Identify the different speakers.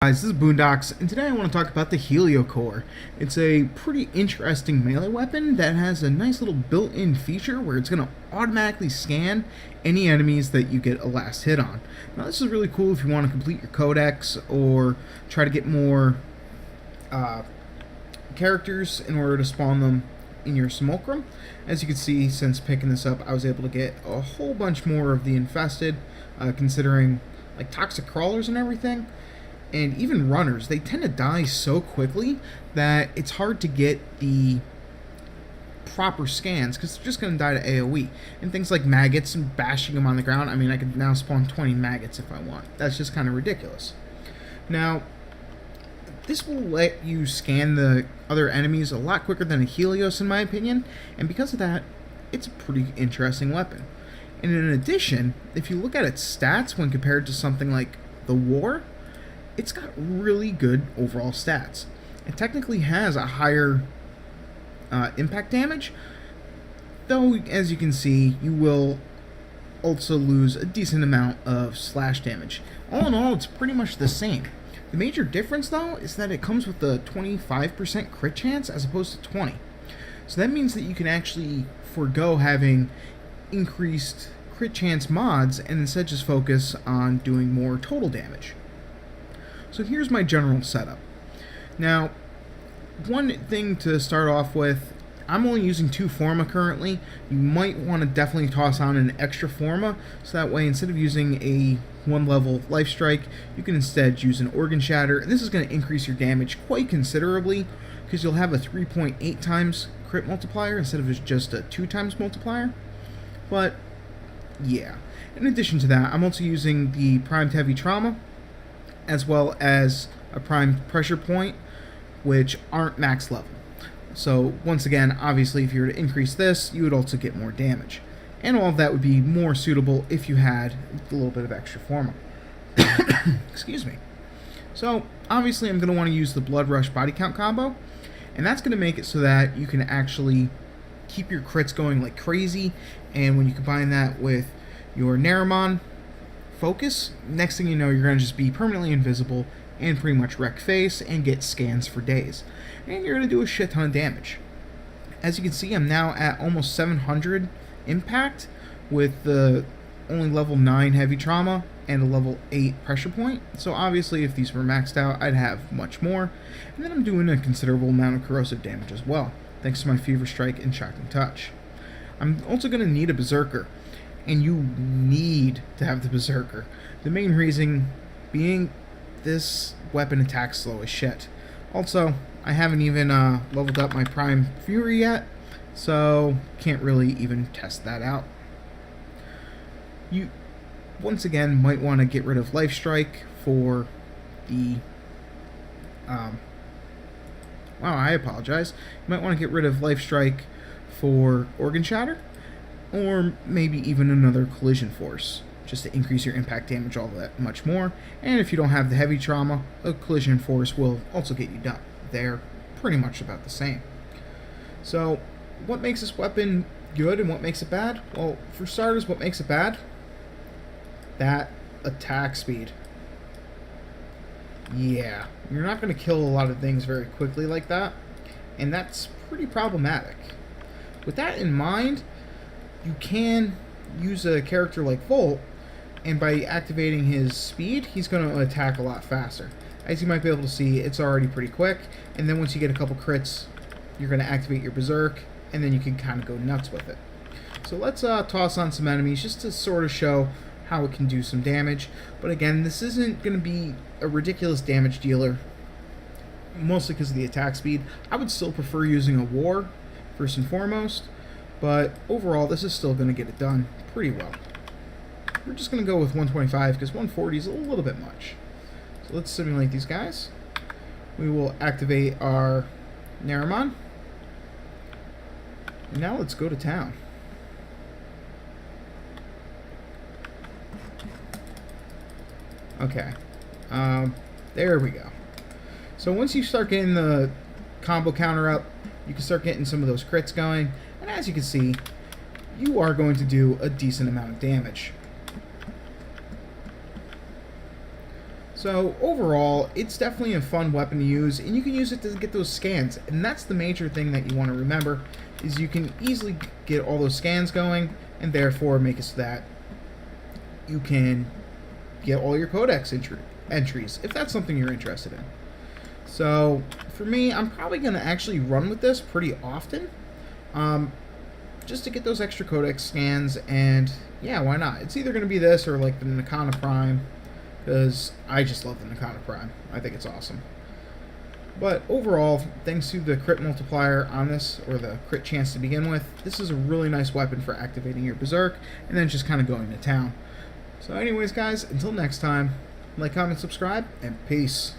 Speaker 1: Guys, this is Boondocks, and today I want to talk about the Heliocor. It's a pretty interesting melee weapon that has a nice little built-in feature where it's going to automatically scan any enemies that you get a last hit on. Now this is really cool if you want to complete your codex or try to get more characters in order to spawn them in your simulacrum. As you can see, since picking this up, I was able to get a whole bunch more of the infested, considering like toxic crawlers and everything. And even runners, they tend to die so quickly that it's hard to get the proper scans because they're just going to die to AoE. And things like maggots and bashing them on the ground, I mean, I could now spawn 20 maggots if I want. That's just kind of ridiculous. Now, this will let you scan the other enemies a lot quicker than a Helios, in my opinion, and because of that, it's a pretty interesting weapon. And in addition, if you look at its stats when compared to something like the War, it's got really good overall stats. It technically has a higher impact damage, though as you can see, you will also lose a decent amount of slash damage. All in all, it's pretty much the same. The major difference, though, is that it comes with a 25% crit chance as opposed to 20. So that means that you can actually forego having increased crit chance mods and instead just focus on doing more total damage. So here's my general setup. Now, one thing to start off with, I'm only using 2 Forma currently. You might want to definitely toss on an extra Forma, so that way instead of using a 1 level life strike, you can instead use an organ shatter. And this is going to increase your damage quite considerably, because you'll have a 3.8 times crit multiplier instead of just a 2 times multiplier. But, yeah. In addition to that, I'm also using the primed heavy trauma, as well as a primed pressure point, which aren't max level. So once again, obviously if you were to increase this, you would also get more damage. And all of that would be more suitable if you had a little bit of extra Forma. Excuse me. So obviously I'm going to want to use the Blood Rush body count combo, and that's going to make it so that you can actually keep your crits going like crazy, and when you combine that with your Naramon focus, next thing you know, you're going to just be permanently invisible and pretty much wreck face and get scans for days. And you're going to do a shit ton of damage. As you can see, I'm now at almost 700 impact with the only level 9 heavy trauma and a level 8 pressure point. So obviously if these were maxed out, I'd have much more. And then I'm doing a considerable amount of corrosive damage as well, thanks to my Fever Strike and Shocking Touch. I'm also going to need a Berserker, and you need to have the Berserker. The main reason being this weapon attacks slow as shit. Also, I haven't even leveled up my Prime Fury yet, so can't really even test that out. You, once again, might want to get rid of Life Strike for the... wow, I apologize. You might want to get rid of Life Strike for Organ Shatter, or maybe even another collision force, just to increase your impact damage all that much more. And if you don't have the heavy trauma, a collision force will also get you done. They're pretty much about the same. So, what makes this weapon good and what makes it bad? Well, for starters, what makes it bad? That attack speed. Yeah, you're not going to kill a lot of things very quickly like that, and that's pretty problematic. With that in mind, you can use a character like Volt, and by activating his speed, he's going to attack a lot faster. As you might be able to see, it's already pretty quick, and then once you get a couple crits, you're going to activate your Berserk, and then you can kind of go nuts with it. So let's toss on some enemies just to sort of show how it can do some damage. But again, this isn't going to be a ridiculous damage dealer, mostly because of the attack speed. I would still prefer using a War, first and foremost, but overall, this is still going to get it done pretty well. We're just going to go with 125 because 140 is a little bit much. So let's simulate these guys. We will activate our Naramon. And now let's go to town. Okay. There we go. So once you start getting the combo counter up, you can start getting some of those crits going. And as you can see, you are going to do a decent amount of damage. So So overall, it's definitely a fun weapon to use, and you can use it to get those scans. And that's the major thing that you want to remember, is you can easily get all those scans going, and therefore make it so that you can get all your codex entries, if that's something you're interested in. So for me, I'm probably going to actually run with this pretty often, just to get those extra codex scans, and yeah, why not? It's either going to be this or like the Nakana Prime, because I just love the Nakana Prime. I think it's awesome. But overall, thanks to the crit multiplier on this, or the crit chance to begin with, this is a really nice weapon for activating your Berserk, and then just kind of going to town. So anyways, guys, until next time, like, comment, subscribe, and peace.